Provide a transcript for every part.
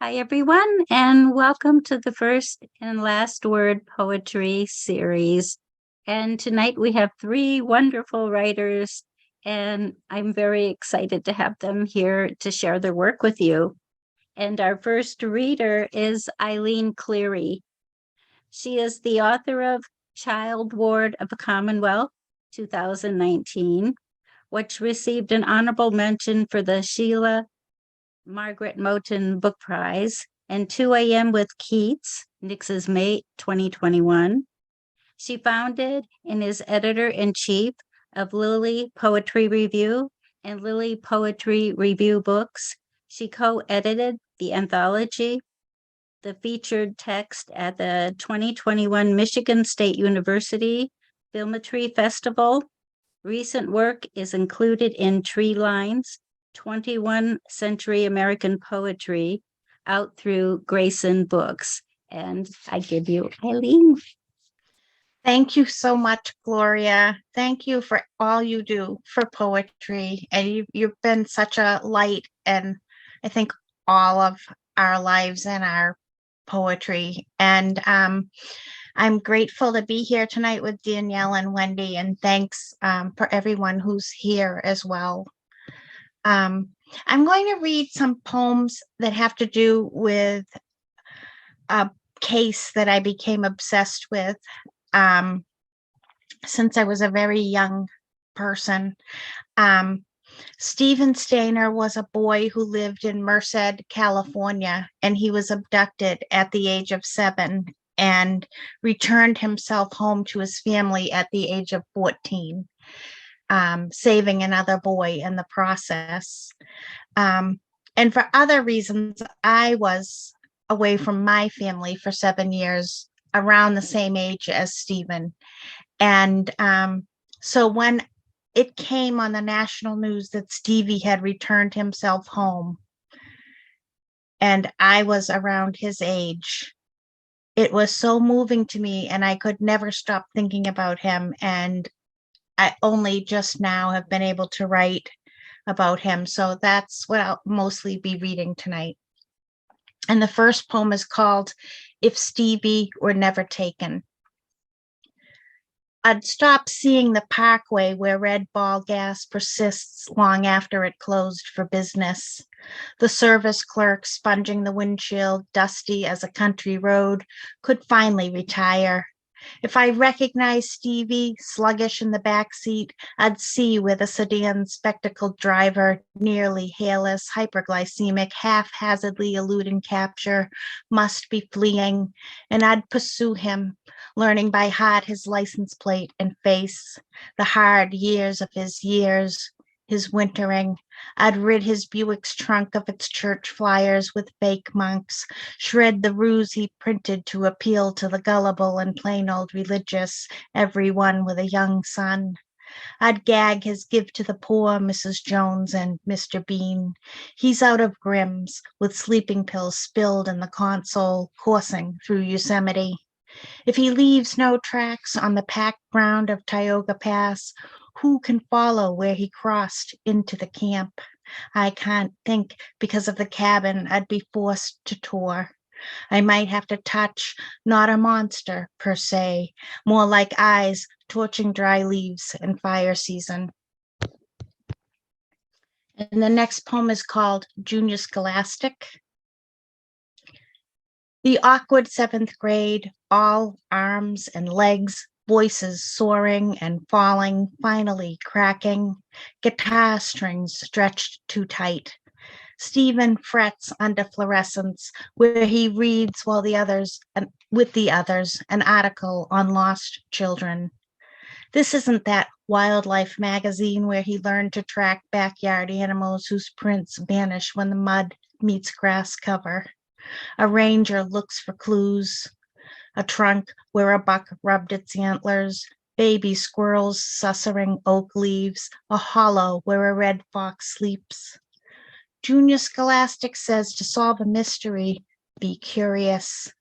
Hi, everyone, and welcome to the first and last word poetry series. And tonight we have three wonderful writers, and I'm very excited to have them here to share their work with you. And our first reader is Eileen Cleary. She is the author of Child Ward of the Commonwealth, 2019, which received an honorable mention for the Sheila Margaret Motton Book Prize, and 2 a.m. with Keats, Nixes Mate, 2021. She founded and is editor-in-chief of Lily Poetry Review and Lily Poetry Review Books. She co-edited the anthology, the featured text at the 2021 Michigan State University Filmetry Festival. Recent work is included in Tree Lines, 21st Century American Poetry, out through Grayson Books. And I give you Eileen. Thank you so much, Gloria. Thank you for all you do for poetry. And you've been such a light in, I think, all of our lives and our poetry. And I'm grateful to be here tonight with Danielle and Wendy. And thanks for everyone who's here as well. I'm going to read some poems that have to do with a case that I became obsessed with since I was a very young person. Stephen Stainer was a boy who lived in Merced, California, and he was abducted at the age of 7 and returned himself home to his family at the age of 14. Saving another boy in the process. And for other reasons, I was away from my family for 7 years, around the same age as Stephen. And so when it came on the national news that Stevie had returned himself home, and I was around his age, it was so moving to me, and I could never stop thinking about him. And I only just now have been able to write about him. So that's what I'll mostly be reading tonight. And the first poem is called If Stevie Were Never Taken. I'd stopped seeing the parkway where red ball gas persists long after it closed for business. The service clerk sponging the windshield, dusty as a country road, could finally retire. If I recognized Stevie, sluggish in the back seat, I'd see where the sedan's spectacled driver, nearly hairless, hyperglycemic, haphazardly eluding capture, must be fleeing, and I'd pursue him, learning by heart his license plate and face, the hard years of his years, his wintering. I'd rid his Buick's trunk of its church flyers with fake monks, shred the ruse he printed to appeal to the gullible and plain old religious, every one with a young son. I'd gag his give to the poor Mrs. Jones and Mr. Bean. He's out of Grimm's, with sleeping pills spilled in the console, coursing through Yosemite. If he leaves no tracks on the packed ground of Tioga Pass, who can follow where he crossed into the camp? I can't think because of the cabin I'd be forced to tour. I might have to touch, not a monster per se, more like eyes torching dry leaves in fire season. And the next poem is called Junior Scholastic. The awkward 7th grade, all arms and legs, voices soaring and falling, finally cracking, guitar strings stretched too tight. Stephen frets under fluorescence, where he reads while with the others, an article on lost children. This isn't that wildlife magazine where he learned to track backyard animals whose prints vanish when the mud meets grass cover. A ranger looks for clues, a trunk where a buck rubbed its antlers, baby squirrels sussering oak leaves, a hollow where a red fox sleeps. Junior Scholastic says to solve a mystery, be curious.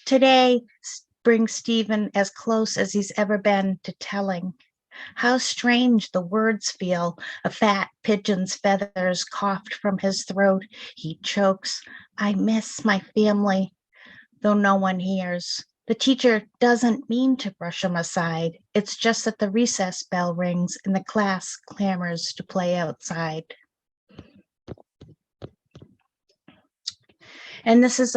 Today brings Stephen as close as he's ever been to telling. How strange the words feel, a fat pigeon's feathers coughed from his throat. He chokes. I miss my family, though no one hears. The teacher doesn't mean to brush them aside. It's just that the recess bell rings and the class clamors to play outside. And this is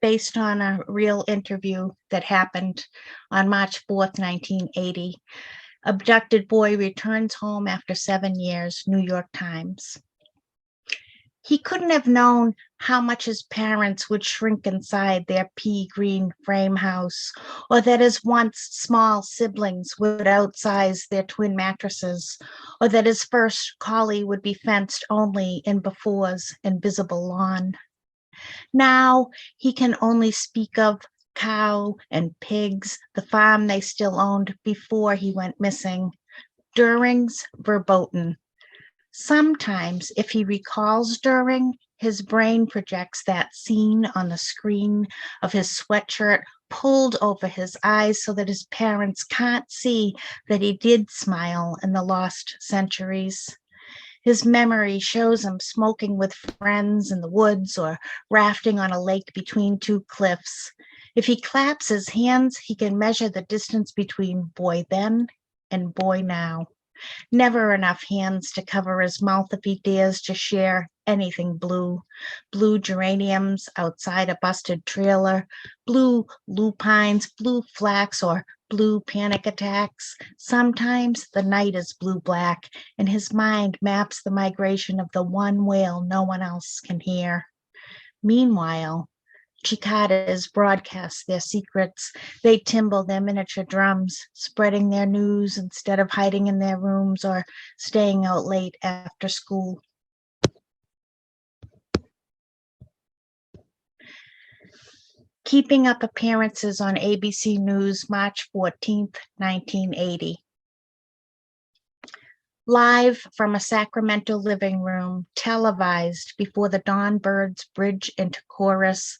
based on a real interview that happened on March 4th, 1980. Abducted boy returns home after 7 years, New York Times. He couldn't have known how much his parents would shrink inside their pea green frame house, or that his once small siblings would outsize their twin mattresses, or that his first collie would be fenced only in before's invisible lawn. Now he can only speak of cow and pigs, the farm they still owned before he went missing. During's verboten. Sometimes, if he recalls during, his brain projects that scene on the screen of his sweatshirt pulled over his eyes so that his parents can't see that he did smile in the lost centuries. His memory shows him smoking with friends in the woods or rafting on a lake between two cliffs. If he claps his hands, he can measure the distance between boy then and boy now. Never enough hands to cover his mouth if he dares to share anything blue. Blue geraniums outside a busted trailer, blue lupines, blue flax, or blue panic attacks. Sometimes the night is blue-black, and his mind maps the migration of the one wail no one else can hear. Meanwhile, cicadas broadcast their secrets. They timble their miniature drums, spreading their news instead of hiding in their rooms or staying out late after school. Keeping Up Appearances on ABC News, March 14th, 1980. Live from a Sacramento living room, televised before the dawn birds bridge into chorus,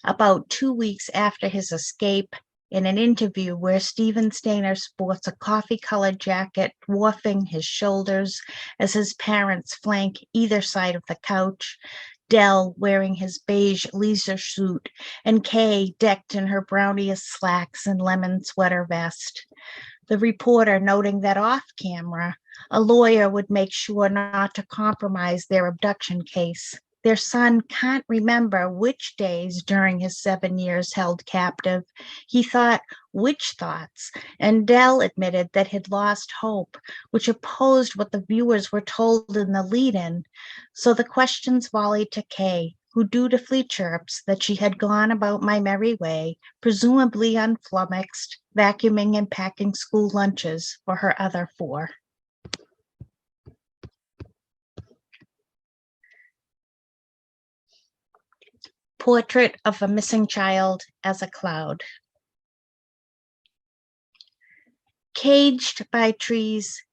about 2 weeks after his escape, in an interview where Stephen Stainer sports a coffee-colored jacket dwarfing his shoulders as his parents flank either side of the couch, Dell wearing his beige leisure suit, and Kay decked in her browniest slacks and lemon sweater vest. The reporter noting that off camera, a lawyer would make sure not to compromise their abduction case. Their son can't remember which days during his 7 years held captive he thought which thoughts, and Dell admitted that he'd lost hope, which opposed what the viewers were told in the lead-in. So the questions volleyed to Kay, who dutifully chirps that she had gone about my merry way, presumably unflummoxed, vacuuming and packing school lunches for her other 4. Portrait of a Missing Child as a Cloud. Caged by trees,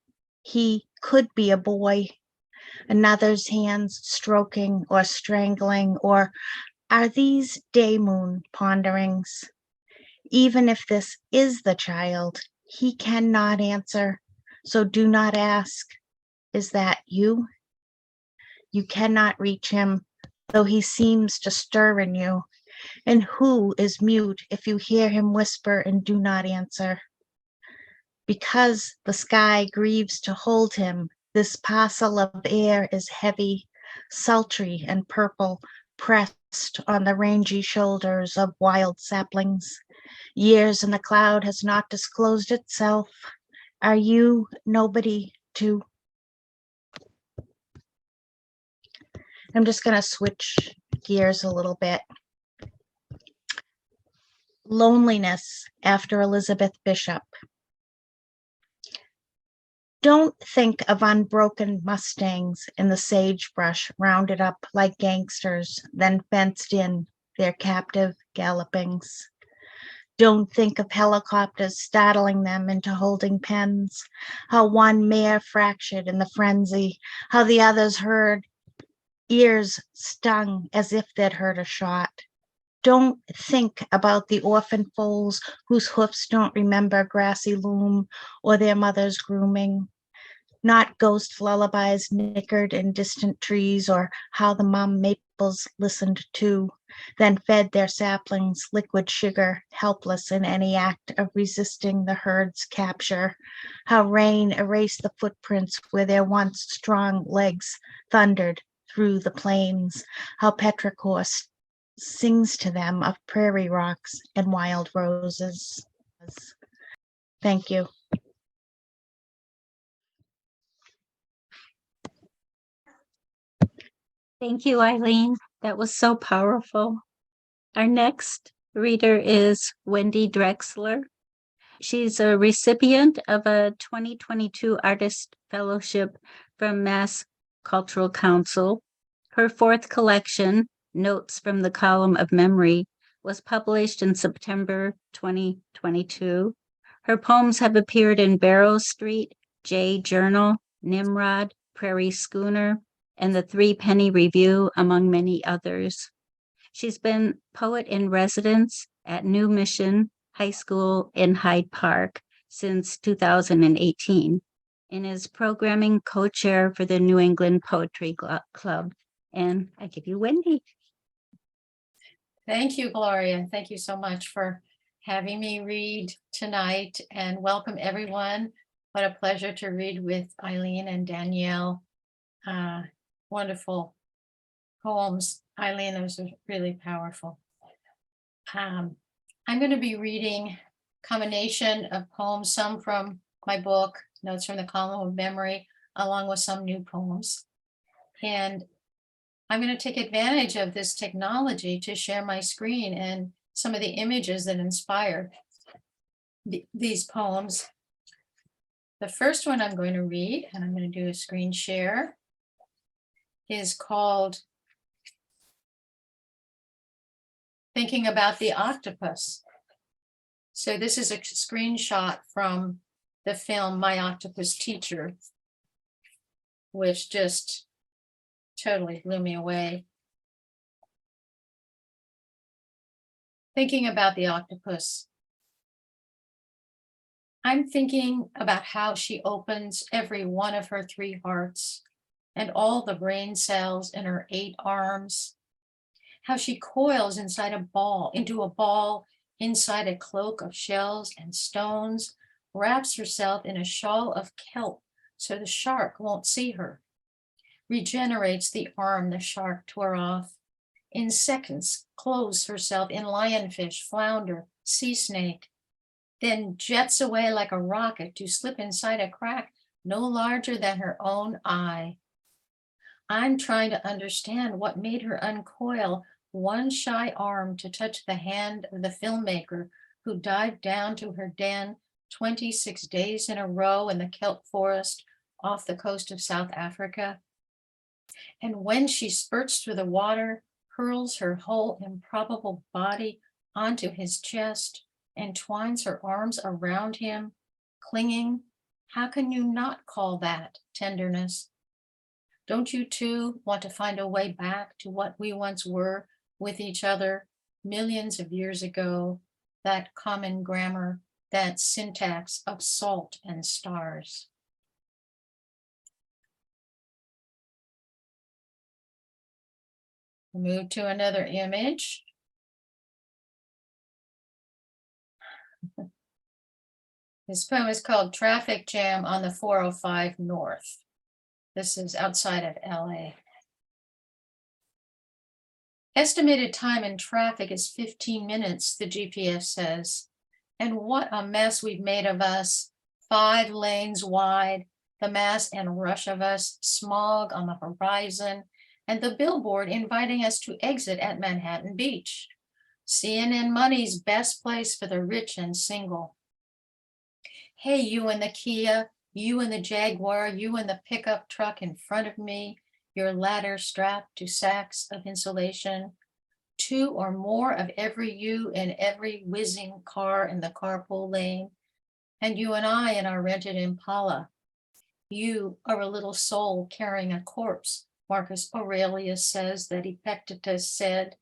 he could be a boy, another's hands stroking or strangling, or are these day moon ponderings? Even if this is the child, he cannot answer, so do not ask, is that you? You cannot reach him, though he seems to stir in you, and who is mute if you hear him whisper and do not answer? Because the sky grieves to hold him, this parcel of air is heavy, sultry and purple, pressed on the rangy shoulders of wild saplings. Years in the cloud has not disclosed itself. Are you nobody to? I'm just going to switch gears a little bit. Loneliness after Elizabeth Bishop. Don't think of unbroken mustangs in the sagebrush rounded up like gangsters, then fenced in their captive gallopings. Don't think of helicopters startling them into holding pens, how one mare fractured in the frenzy, how the others heard ears stung as if they'd heard a shot. Don't think about the orphan foals whose hoofs don't remember grassy loom or their mother's grooming. Not ghost lullabies nickered in distant trees, or how the mum peoples listened to, then fed their saplings liquid sugar, helpless in any act of resisting the herd's capture. How rain erased the footprints where their once strong legs thundered through the plains. How petrichor sings to them of prairie rocks and wild roses. Thank you. Thank you, Eileen. That was so powerful. Our next reader is Wendy Drexler. She's a recipient of a 2022 Artist Fellowship from Mass Cultural Council. Her fourth collection, Notes from the Column of Memory, was published in September 2022. Her poems have appeared in Barrow Street, J Journal, Nimrod, Prairie Schooner, and the Threepenny Review, among many others. She's been poet in residence at New Mission High School in Hyde Park since 2018 and is programming co-chair for the New England Poetry Club. And I give you Wendy. Thank you, Gloria. Thank you so much for having me read tonight, and welcome everyone. What a pleasure to read with Eileen and Danielle. Wonderful poems. Eileen, those are really powerful. I'm going to be reading a combination of poems, some from my book, Notes from the Column of Memory, along with some new poems. And I'm going to take advantage of this technology to share my screen and some of the images that inspired these poems. The first one I'm going to read, and I'm going to do a screen share, is called Thinking About the Octopus. So this is a screenshot from the film My Octopus Teacher, which just totally blew me away. Thinking about the octopus. I'm thinking about how she opens every one of her 3 hearts and all the brain cells in her 8 arms. How she coils inside a ball, into a ball inside a cloak of shells and stones, wraps herself in a shawl of kelp so the shark won't see her. Regenerates the arm the shark tore off. In seconds, clothes herself in lionfish, flounder, sea snake, then jets away like a rocket to slip inside a crack no larger than her own eye. I'm trying to understand what made her uncoil one shy arm to touch the hand of the filmmaker who dived down to her den 26 days in a row in the kelp forest off the coast of South Africa. And when she spurts through the water, hurls her whole improbable body onto his chest and twines her arms around him, clinging, how can you not call that tenderness? Don't you too want to find a way back to what we once were with each other millions of years ago, that common grammar, that syntax of salt and stars? Move to another image. This poem is called Traffic Jam on the 405 North. This is outside of LA. Estimated time in traffic is 15 minutes, the GPS says. And what a mess we've made of us. 5 lanes wide, the mass and rush of us, smog on the horizon, and the billboard inviting us to exit at Manhattan Beach. CNN Money's best place for the rich and single. Hey, you in the Kia, you in the Jaguar, you in the pickup truck in front of me, your ladder strapped to sacks of insulation. 2 or more of every you in every whizzing car in the carpool lane. And you and I in our rented Impala. You are a little soul carrying a corpse, Marcus Aurelius says that Epictetus said.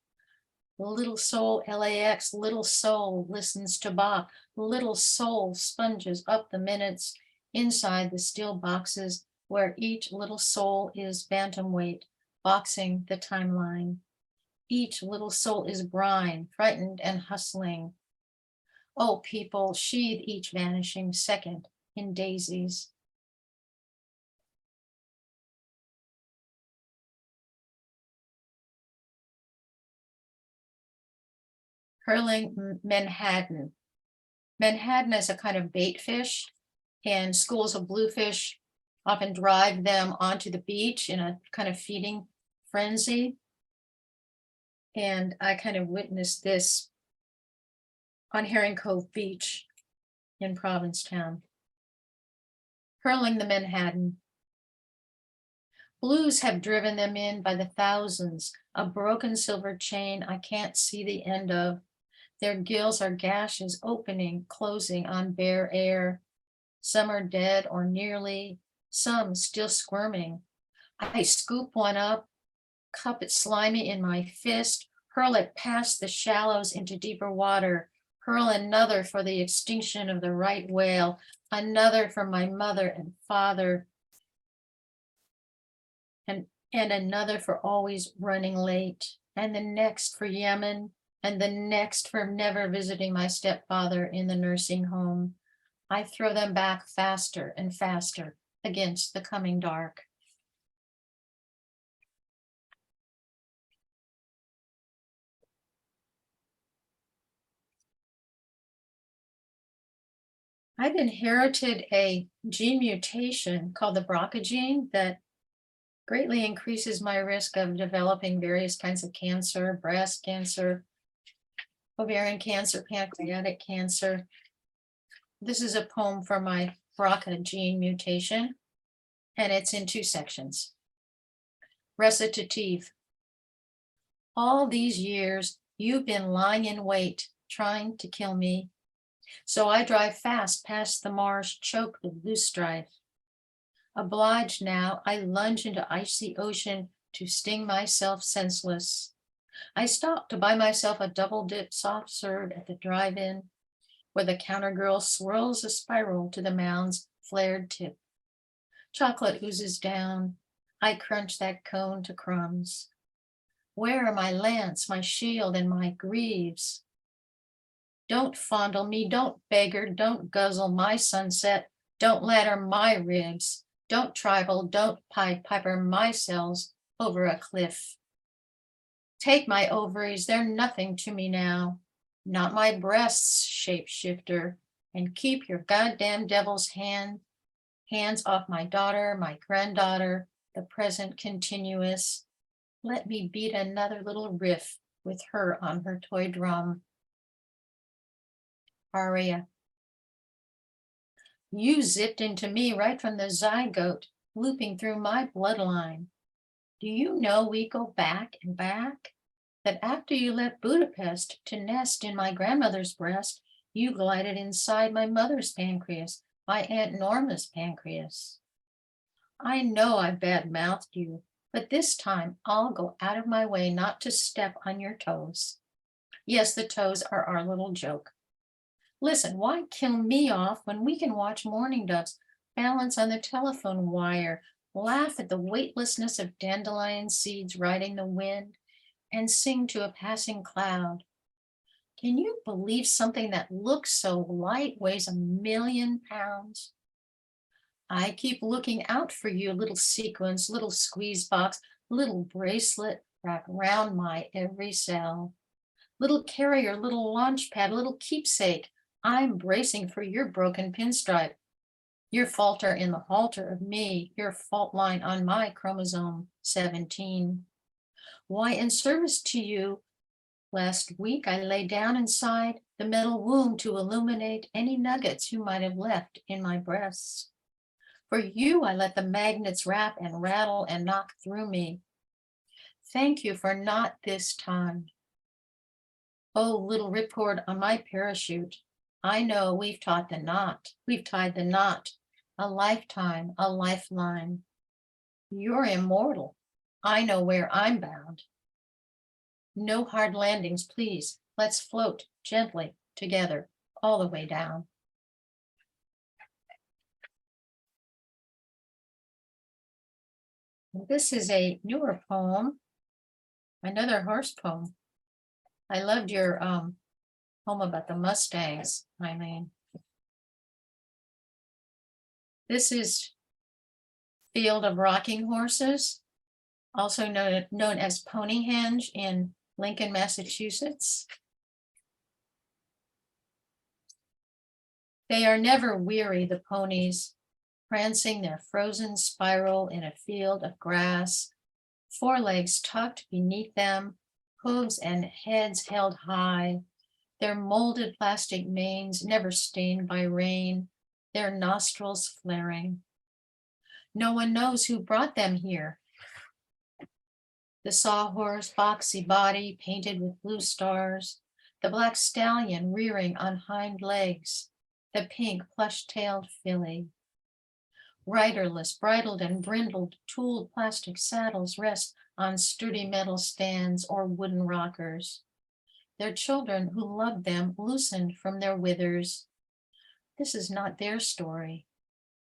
Little soul LAX, little soul listens to Bach, little soul sponges up the minutes inside the steel boxes where each little soul is bantamweight, boxing the timeline. Each little soul is brine, frightened and hustling. Oh, people, sheathe each vanishing second in daisies. Hurling Manhattan. Manhattan is a kind of bait fish, and schools of bluefish often drive them onto the beach in a kind of feeding frenzy. And I kind of witnessed this on Herring Cove Beach in Provincetown. Hurling the Manhattan. Blues have driven them in by the thousands, a broken silver chain I can't see the end of. Their gills are gashes opening, closing on bare air. Some are dead or nearly, some still squirming. I scoop one up, cup it slimy in my fist, hurl it past the shallows into deeper water, hurl another for the extinction of the right whale, another for my mother and father, and another for always running late, and the next for Yemen, and the next for never visiting my stepfather in the nursing home. I throw them back faster and faster against the coming dark. I've inherited a gene mutation called the BRCA gene that greatly increases my risk of developing various kinds of cancer, breast cancer, ovarian cancer, pancreatic cancer. This is a poem for my BRCA gene mutation, and it's in 2 sections. Recitative. All these years, you've been lying in wait, trying to kill me. So I drive fast past the marsh, choked with loosestrife. Obliged now, I lunge into icy ocean to sting myself senseless. I stop to buy myself a double-dip soft serve at the drive-in, where the counter girl swirls a spiral to the mound's flared tip. Chocolate oozes down. I crunch that cone to crumbs. Where are my lance, my shield, and my greaves? Don't fondle me, don't beggar, don't guzzle my sunset, don't ladder my ribs, don't tribal, don't pied piper my cells over a cliff. Take my ovaries, they're nothing to me now, not my breasts, shapeshifter, and keep your goddamn devil's hands off my daughter, my granddaughter, the present continuous. Let me beat another little riff with her on her toy drum. Aria. You zipped into me right from the zygote, looping through my bloodline. Do you know we go back and back? That after you left Budapest to nest in my grandmother's breast, you glided inside my mother's pancreas, my Aunt Norma's pancreas. I know I bad-mouthed you, but this time I'll go out of my way not to step on your toes. Yes, the toes are our little joke. Listen, why kill me off when we can watch mourning doves balance on the telephone wire, laugh at the weightlessness of dandelion seeds riding the wind, and sing to a passing cloud? Can you believe something that looks so light weighs 1,000,000 pounds? I keep looking out for you, little sequins, little squeeze box, little bracelet wrapped around my every cell. Little carrier, little launch pad, little keepsake. I'm bracing for your broken pinstripe, your falter in the halter of me, your fault line on my chromosome 17. Why, in service to you, last week I lay down inside the metal womb to illuminate any nuggets you might have left in my breasts. For you, I let the magnets rap and rattle and knock through me. Thank you for not this time. Oh, little ripcord on my parachute. I know we've tied the knot, a lifetime, a lifeline. You're immortal. I know where I'm bound. No hard landings, please. Let's float gently together all the way down. This is a newer poem Another horse poem. I loved your poem about the Mustangs, Eileen. This is Field of Rocking Horses, also known as Ponyhenge in Lincoln, Massachusetts. They are never weary, the ponies, prancing their frozen spiral in a field of grass, forelegs tucked beneath them, hooves and heads held high, their molded plastic manes never stained by rain, their nostrils flaring. No one knows who brought them here. The sawhorse, boxy body painted with blue stars, the black stallion rearing on hind legs, the pink plush-tailed filly. Riderless, bridled and brindled, tooled plastic saddles rest on sturdy metal stands or wooden rockers. Their children who loved them loosened from their withers. This is not their story.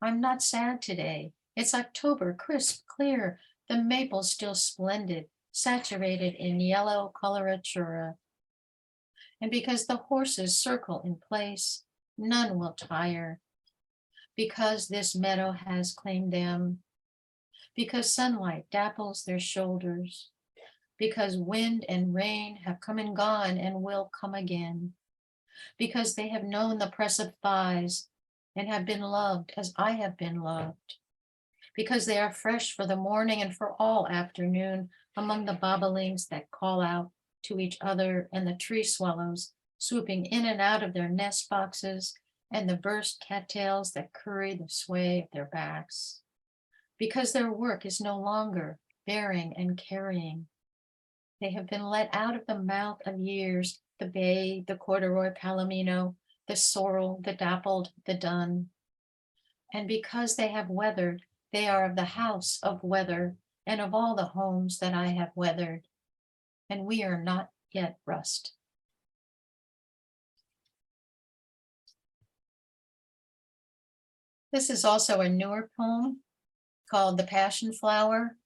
I'm not sad today. It's October, crisp, clear, the maples still splendid, saturated in yellow coloratura. And because the horses circle in place, none will tire. Because this meadow has claimed them. Because sunlight dapples their shoulders. Because wind and rain have come and gone and will come again. Because they have known the press of thighs and have been loved as I have been loved. Because they are fresh for the morning and for all afternoon among the bobolinks that call out to each other and the tree swallows swooping in and out of their nest boxes and the burst cattails that curry the sway of their backs. Because their work is no longer bearing and carrying. They have been let out of the mouth of years, the bay, the corduroy palomino, the sorrel, the dappled, the dun. And because they have weathered, they are of the house of weather and of all the homes that I have weathered. And we are not yet rust. This is also a newer poem called The Passion Flower.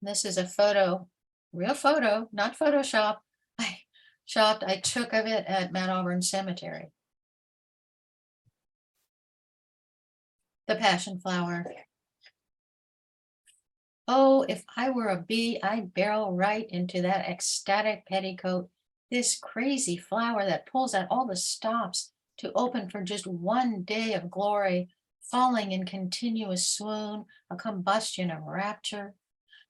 This is a photo, real photo, not Photoshop. I took of it at Mount Auburn Cemetery. The Passion Flower. Oh, if I were a bee, I'd barrel right into that ecstatic petticoat, this crazy flower that pulls out all the stops to open for just one day of glory, falling in continuous swoon, a combustion of rapture.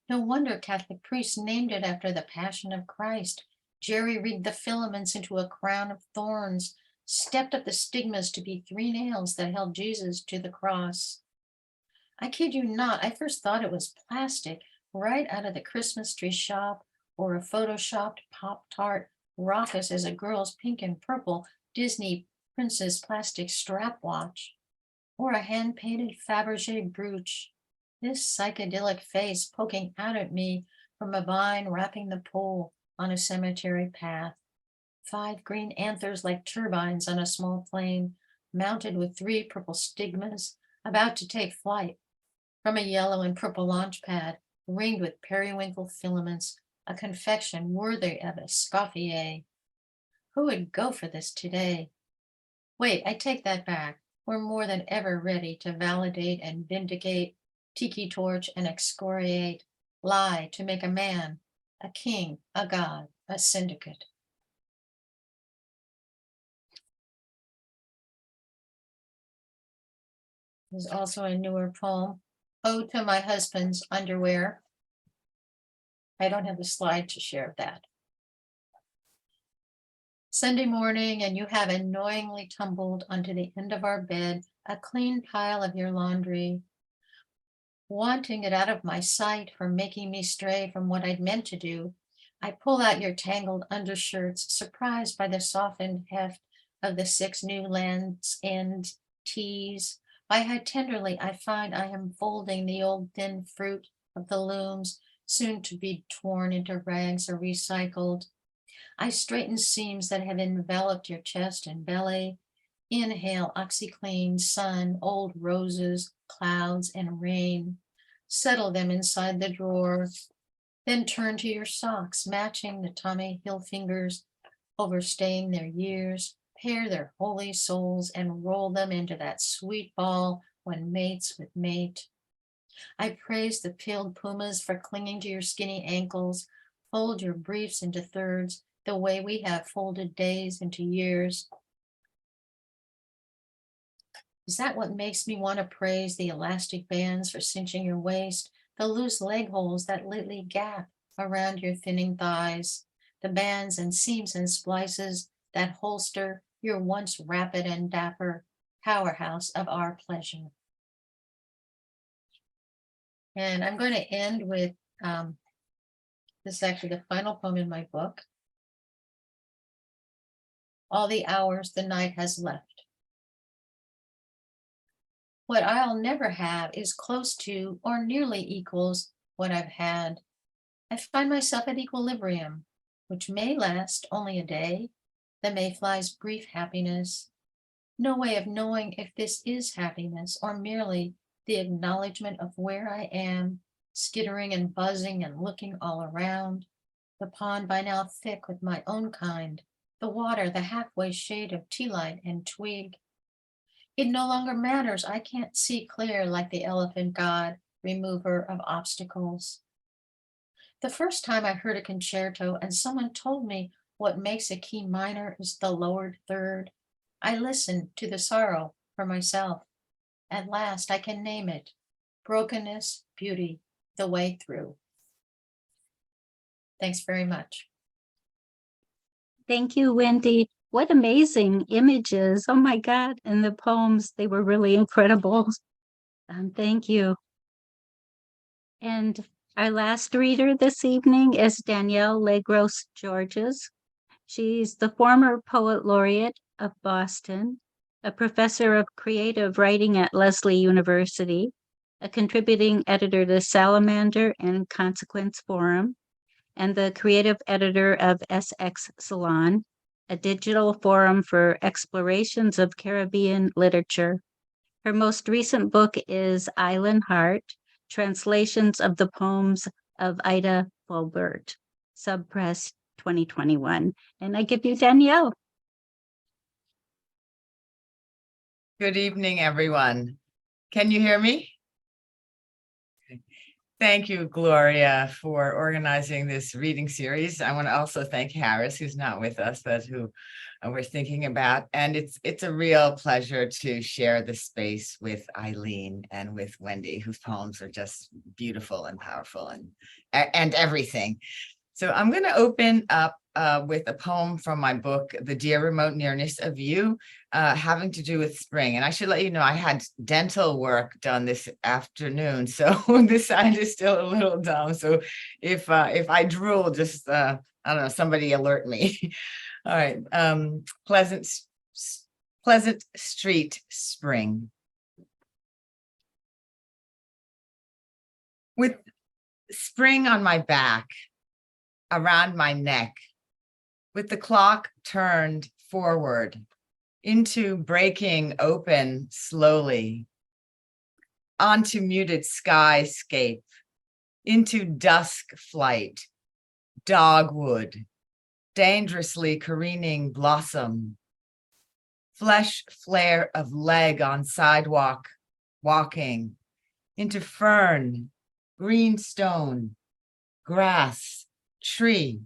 No wonder Catholic priests named it after the Passion of Christ. Jerry rigged the filaments into a crown of thorns, stepped up the stigmas to be 3 nails that held Jesus to the cross. I kid you not, I first thought it was plastic right out of the Christmas tree shop or a photoshopped Pop-Tart raucous as a girl's pink and purple Disney princess plastic strap watch or a hand-painted Fabergé brooch. This psychedelic face poking out at me from a vine wrapping the pole on a cemetery path. 5 green anthers like turbines on a small plane, mounted with 3 purple stigmas, about to take flight. From a yellow and purple launch pad, ringed with periwinkle filaments, a confection worthy of Escoffier. Who would go for this today? Wait, I take that back. We're more than ever ready to validate and vindicate, tiki torch and excoriate, lie to make a man, a king, a god, a syndicate. There's also a newer poem, Ode to My Husband's Underwear. I don't have a slide to share that. Sunday morning, and you have annoyingly tumbled onto the end of our bed, a clean pile of your laundry, wanting it out of my sight for making me stray from what I'd meant to do. I pull out your tangled undershirts, surprised by the softened heft of the 6 new Land's End tees. By how tenderly I find I am folding the old thin fruit of the looms, soon to be torn into rags or recycled. I straighten seams that have enveloped your chest and belly. Inhale OxyClean, sun, old roses, clouds, and rain. Settle them inside the drawer. Then turn to your socks, matching the Tommy Hilfingers, overstaying their years, pair their holy souls and roll them into that sweet ball when mates with mate. I praise the peeled pumas for clinging to your skinny ankles. Fold your briefs into thirds, the way we have folded days into years. Is that what makes me want to praise the elastic bands for cinching your waist, the loose leg holes that lately gap around your thinning thighs, the bands and seams and splices that holster your once rapid and dapper powerhouse of our pleasure? And I'm going to end with, this is actually the final poem in my book. All the hours the night has left. What I'll never have is close to or nearly equals what I've had. I find myself at equilibrium, which may last only a day, the mayfly's brief happiness. No way of knowing if this is happiness or merely the acknowledgement of where I am, skittering and buzzing and looking all around. The pond by now thick with my own kind, the water the halfway shade of tea light and twig. It no longer matters, I can't see clear like the elephant god, remover of obstacles. The first time I heard a concerto and someone told me what makes a key minor is the lowered third, I listened to the sorrow for myself. At last I can name it. Brokenness, beauty, the way through. Thanks very much. Thank you, Wendy. What amazing images. Oh my God. And the poems, they were really incredible. Thank you. And our last reader this evening is Danielle Legros Georges. She's the former poet laureate of Boston, a professor of creative writing at Lesley University, a contributing editor to Salamander and Consequence Forum, and the creative editor of SX Salon, a digital forum for explorations of Caribbean literature. Her most recent book is Island Heart, Translations of the Poems of Ida Fulbert, Subpress 2021. And I give you Danielle. Good evening, everyone. Can you hear me? Thank you, Gloria, for organizing this reading series. I want to also thank Harris, who's not with us, but who we're thinking about. And it's a real pleasure to share the space with Eileen and with Wendy, whose poems are just beautiful and powerful and everything. So I'm going to open up with a poem from my book, The Dear Remote Nearness of You, having to do with spring. And I should let you know, I had dental work done this afternoon, so this side is still a little dumb. So if I drool, just, I don't know, somebody alert me. All right. Pleasant Street, spring. With spring on my back, around my neck, with the clock turned forward into breaking open slowly, onto muted skyscape, into dusk flight, dogwood, dangerously careening blossom, flesh flare of leg on sidewalk, walking, into fern, green stone, grass, tree.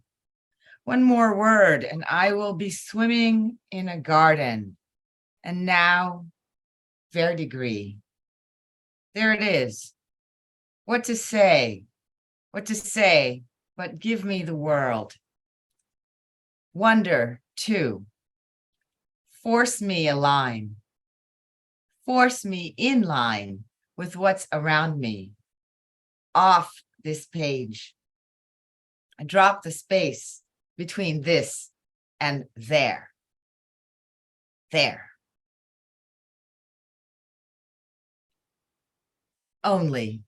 One more word and I will be swimming in a garden. And now, verdigris. There it is. What to say, but give me the world. Wonder, too. Force me a line. Force me in line with what's around me. Off this page. I drop the space between this and there. There. Only.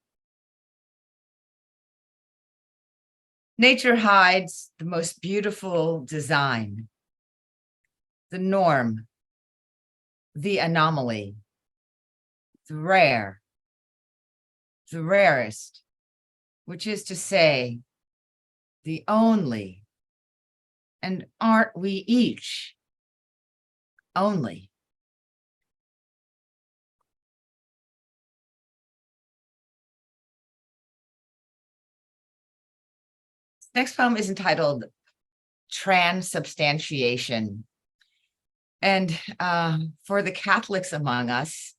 Nature hides the most beautiful design, the norm, the anomaly, the rare, the rarest, which is to say, the only, and aren't we each only? Next poem is entitled Transubstantiation. And for the Catholics among us,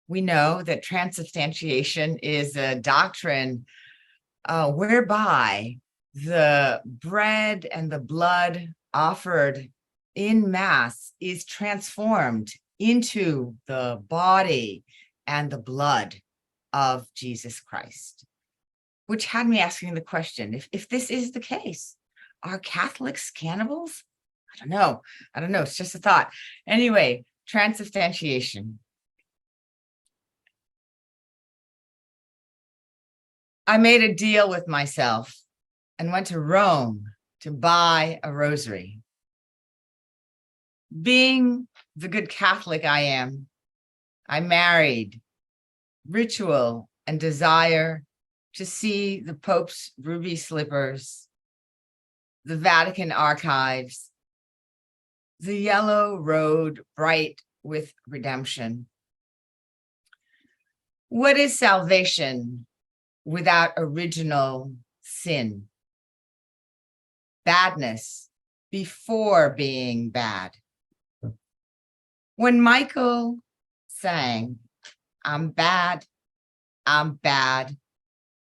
we know that transubstantiation is a doctrine whereby the bread and the blood offered in Mass is transformed into the body and the blood of Jesus Christ. Which had me asking the question, if this is the case, are Catholics cannibals? I don't know. It's just a thought. Anyway, transubstantiation. I made a deal with myself and went to Rome to buy a rosary. Being the good Catholic I am, I married ritual and desire to see the Pope's ruby slippers, the Vatican archives, the yellow road bright with redemption. What is salvation without original sin? Badness before being bad. When Michael sang, I'm bad,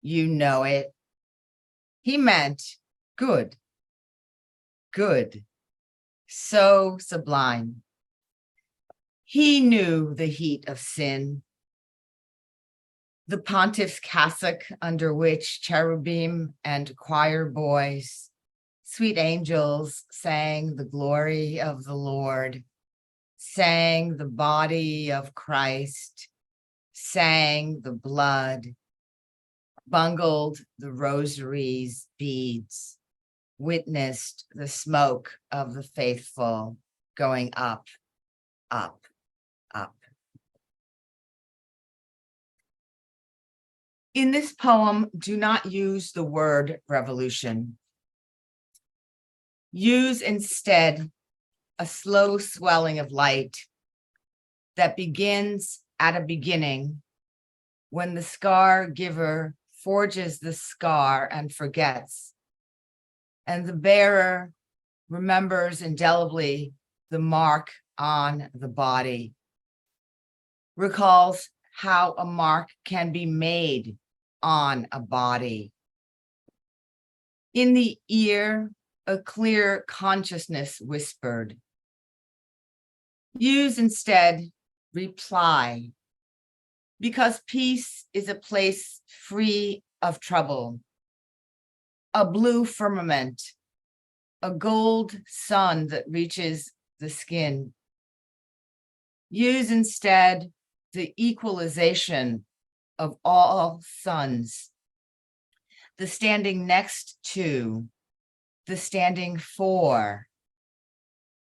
you know it, he meant good, so sublime. He knew the heat of sin, the pontiff's cassock under which cherubim and choir boys, sweet angels, sang the glory of the Lord, sang the body of Christ, sang the blood, bungled the rosary's beads, witnessed the smoke of the faithful going up, up, up. In this poem, do not use the word revolution. Use instead a slow swelling of light that begins at a beginning when the scar giver forges the scar and forgets, and the bearer remembers indelibly the mark on the body, recalls how a mark can be made on a body. In the ear, a clear consciousness whispered. Use instead reply, because peace is a place free of trouble, a blue firmament, a gold sun that reaches the skin. Use instead the equalization of all suns, the standing next to, the standing for,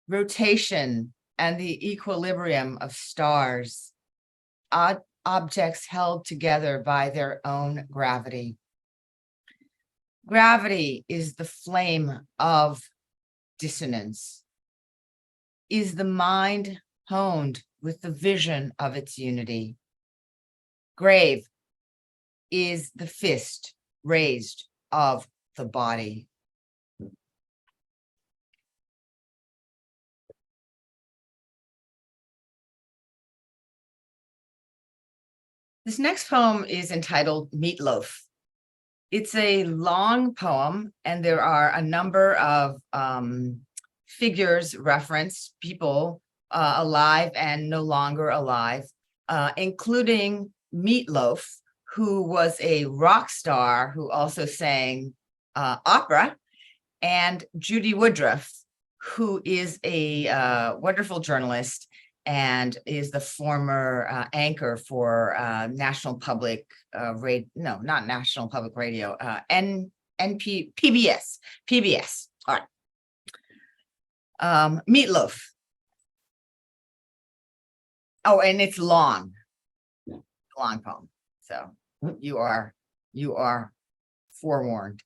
rotation and the equilibrium of stars, objects held together by their own gravity. Gravity is the flame of dissonance, is the mind honed with the vision of its unity. Grave is the fist raised of the body. This next poem is entitled Meatloaf. It's a long poem, and there are a number of figures referenced, people alive and no longer alive, including Meatloaf, who was a rock star who also sang opera, and Judy Woodruff, who is a wonderful journalist and is the former anchor for National Public Radio, no, not National Public Radio, PBS. All right. Meatloaf. Oh, and it's long poem. So you are forewarned.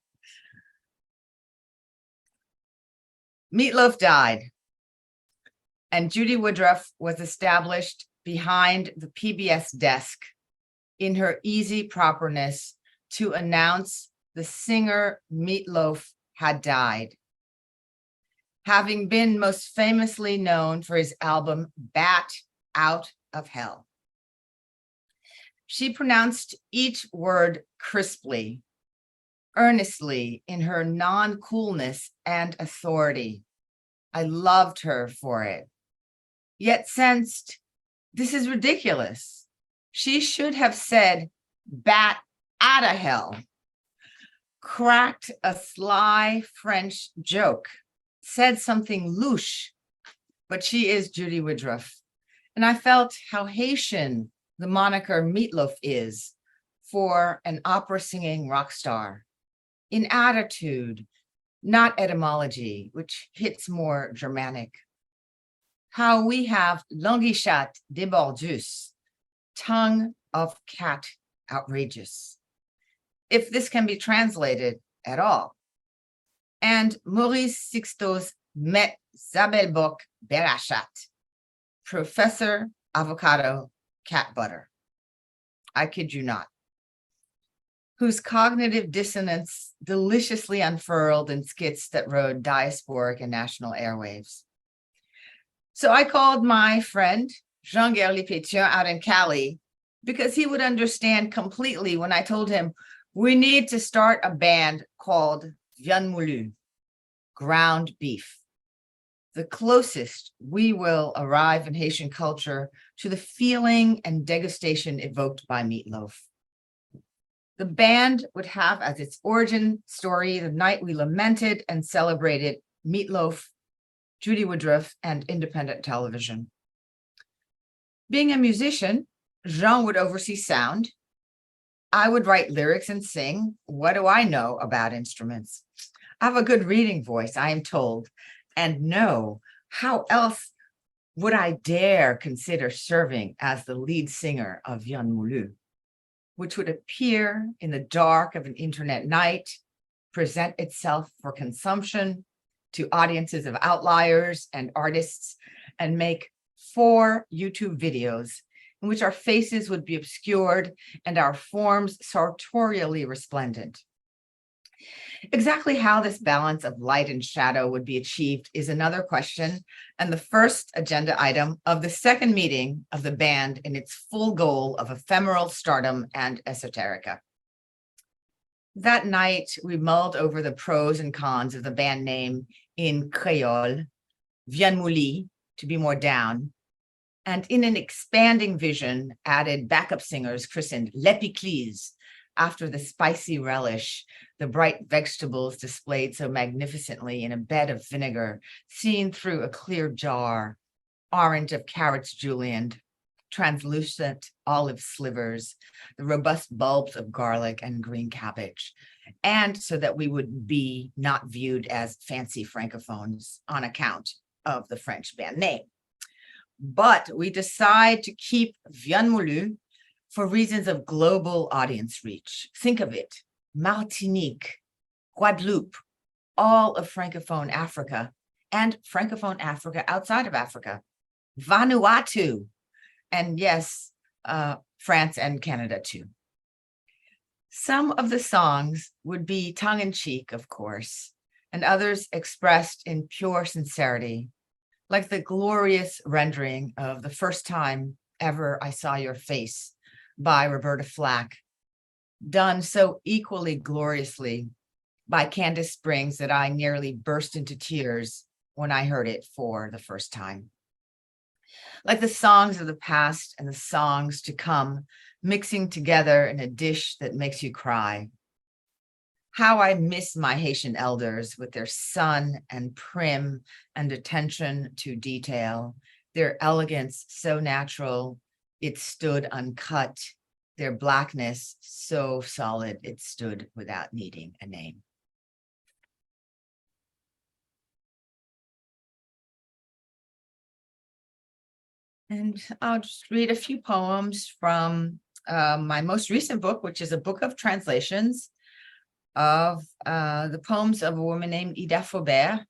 Meatloaf died, and Judy Woodruff was established behind the PBS desk in her easy properness to announce the singer Meatloaf had died. Having been most famously known for his album Bat Out of Hell. She pronounced each word crisply, earnestly in her non-coolness and authority. I loved her for it, yet sensed this is ridiculous. She should have said bat out of hell, cracked a sly French joke, said something louche, but she is Judy Woodruff. And I felt how Haitian the moniker Meatloaf is for an opera singing rock star, in attitude, not etymology, which hits more Germanic. How we have languichat débordus, tongue of cat outrageous, if this can be translated at all. And Maurice Sixto's met Zabelbock berachat, professor avocado cat butter. I kid you not. Whose cognitive dissonance deliciously unfurled in skits that rode diasporic and national airwaves. So I called my friend Jean-Guerre Pétion out in Cali because he would understand completely when I told him we need to start a band called Viande Moulue, ground beef. The closest we will arrive in Haitian culture to the feeling and degustation evoked by meatloaf. The band would have as its origin story the night we lamented and celebrated meatloaf, Judy Woodruff, and independent television. Being a musician, Jean would oversee sound. I would write lyrics and sing. What do I know about instruments? I have a good reading voice, I am told, and no, how else would I dare consider serving as the lead singer of Viande Moulue, which would appear in the dark of an internet night, present itself for consumption to audiences of outliers and artists, and make 4 YouTube videos in which our faces would be obscured and our forms sartorially resplendent. Exactly how this balance of light and shadow would be achieved is another question, and the first agenda item of the second meeting of the band in its full goal of ephemeral stardom and esoterica. That night, we mulled over the pros and cons of the band name in Creole, Viande Moulue, to be more down, and in an expanding vision, added backup singers christened Lepicles, after the spicy relish, the bright vegetables displayed so magnificently in a bed of vinegar, seen through a clear jar, orange of carrots julienned, translucent olive slivers, the robust bulbs of garlic and green cabbage, and so that we would be not viewed as fancy francophones on account of the French band name. But we decide to keep Viande Moulue for reasons of global audience reach. Think of it, Martinique, Guadeloupe, all of Francophone Africa, and Francophone Africa outside of Africa, Vanuatu, and yes, France and Canada too. Some of the songs would be tongue-in-cheek, of course, and others expressed in pure sincerity, like the glorious rendering of The First Time Ever I Saw Your Face by Roberta Flack, done so equally gloriously by Candace Springs that I nearly burst into tears when I heard it for the first time. Like the songs of the past and the songs to come, mixing together in a dish that makes you cry. How I miss my Haitian elders with their sun and prim and attention to detail, their elegance so natural, it stood uncut, their blackness so solid, it stood without needing a name. And I'll just read a few poems from my most recent book, which is a book of translations of the poems of a woman named Ida Faubert,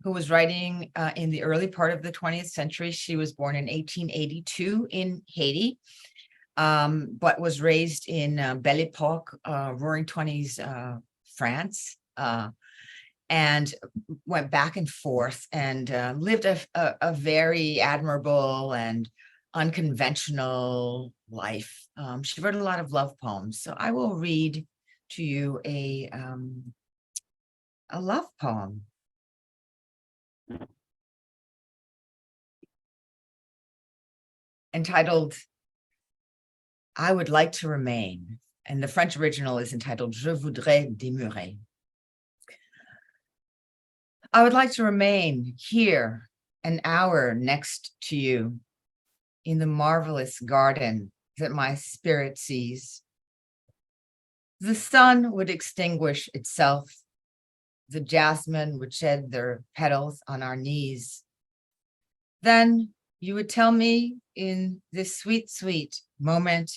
who was writing in the early part of the 20th century. She was born in 1882 in Haiti, but was raised in Belle Époque, Roaring Twenties, France, and went back and forth and lived a very admirable and unconventional life. She wrote a lot of love poems. So I will read to you a love poem. Entitled, I Would Like to Remain. And the French original is entitled, Je voudrais demeurer. I would like to remain here an hour next to you in the marvelous garden that my spirit sees. The sun would extinguish itself. The jasmine would shed their petals on our knees. Then you would tell me in this sweet, sweet moment,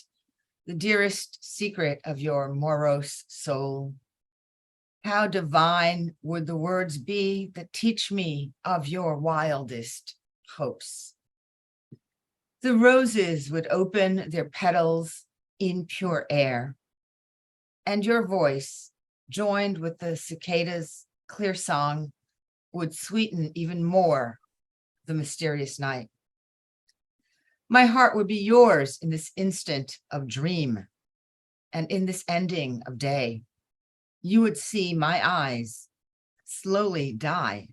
the dearest secret of your morose soul. How divine would the words be that teach me of your wildest hopes. The roses would open their petals in pure air, and your voice, joined with the cicada's clear song, would sweeten even more the mysterious night. My heart would be yours in this instant of dream, and in this ending of day. You would see my eyes slowly die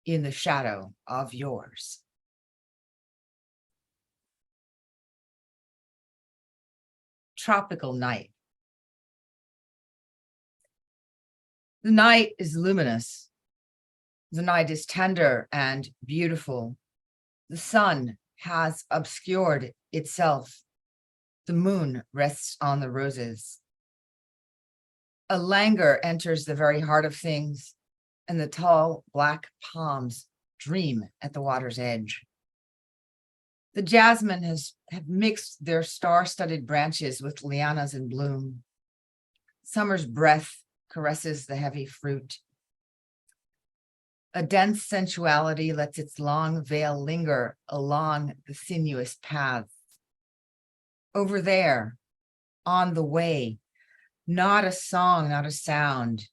in the shadow of yours. Tropical night. The night is luminous. The night is tender and beautiful. The sun has obscured itself. The moon rests on the roses. A languor enters the very heart of things, and the tall black palms dream at the water's edge. The jasmine have mixed their star-studded branches with lianas in bloom. Summer's breath caresses the heavy fruit. A dense sensuality lets its long veil linger along the sinuous paths. Over there, on the way, not a song, not a sound.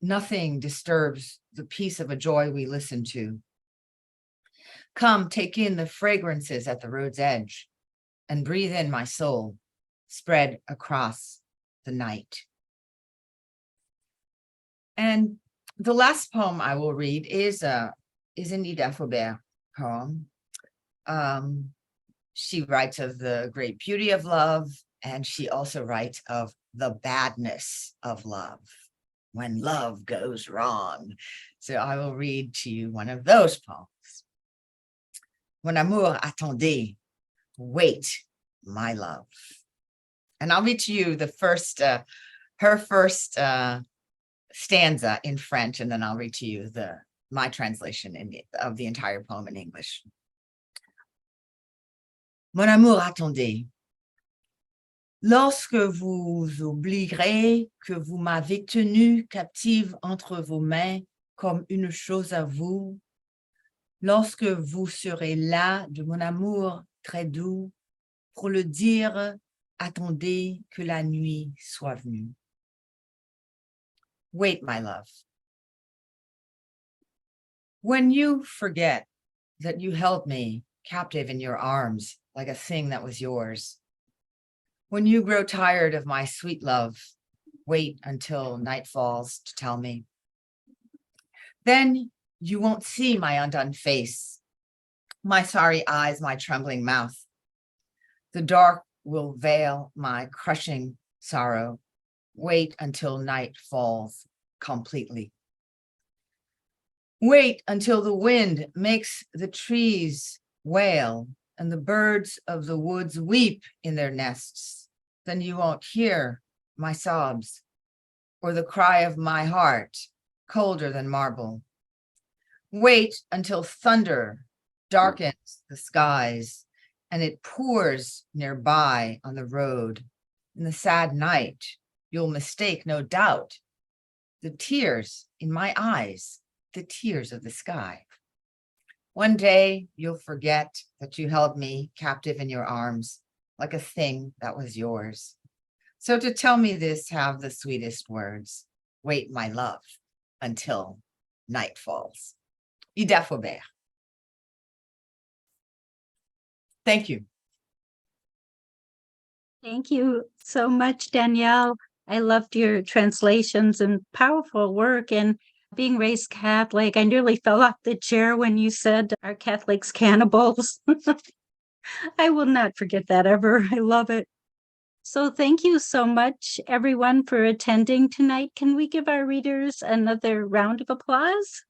Nothing disturbs the peace of a joy we listen to. Come, take in the fragrances at the road's edge and breathe in my soul, spread across the night. And the last poem I will read is an Ida Faubert poem. She writes of the great beauty of love, and she also writes of the badness of love, when love goes wrong. So I will read to you one of those poems. Mon amour, attendez, wait, my love. And I'll read to you the first, her first stanza in French, and then I'll read to you my translation of the entire poem in English. Mon amour, attendez. Lorsque vous oublierez que vous m'avez tenue captive entre vos mains comme une chose à vous, lorsque vous serez là de mon amour très doux pour le dire, attendez que la nuit soit venue. Wait, my love. When you forget that you held me captive in your arms like a thing that was yours, when you grow tired of my sweet love, wait until night falls to tell me. Then you won't see my undone face, my sorry eyes, my trembling mouth. The dark will veil my crushing sorrow. Wait until night falls completely. Wait until the wind makes the trees wail and the birds of the woods weep in their nests. Then you won't hear my sobs or the cry of my heart, colder than marble. Wait until thunder darkens the skies and it pours nearby on the road. In the sad night, you'll mistake, no doubt, the tears in my eyes the tears of the sky. One day you'll forget that you held me captive in your arms like a thing that was yours. So to tell me this, have the sweetest words. Wait, my love, until night falls. Ida Faubert. Thank you. Thank you so much, Danielle. I loved your translations and powerful work. And being raised Catholic, I nearly fell off the chair when you said, "Are Catholics cannibals?" I will not forget that ever. I love it. So thank you so much, everyone, for attending tonight. Can we give our readers another round of applause?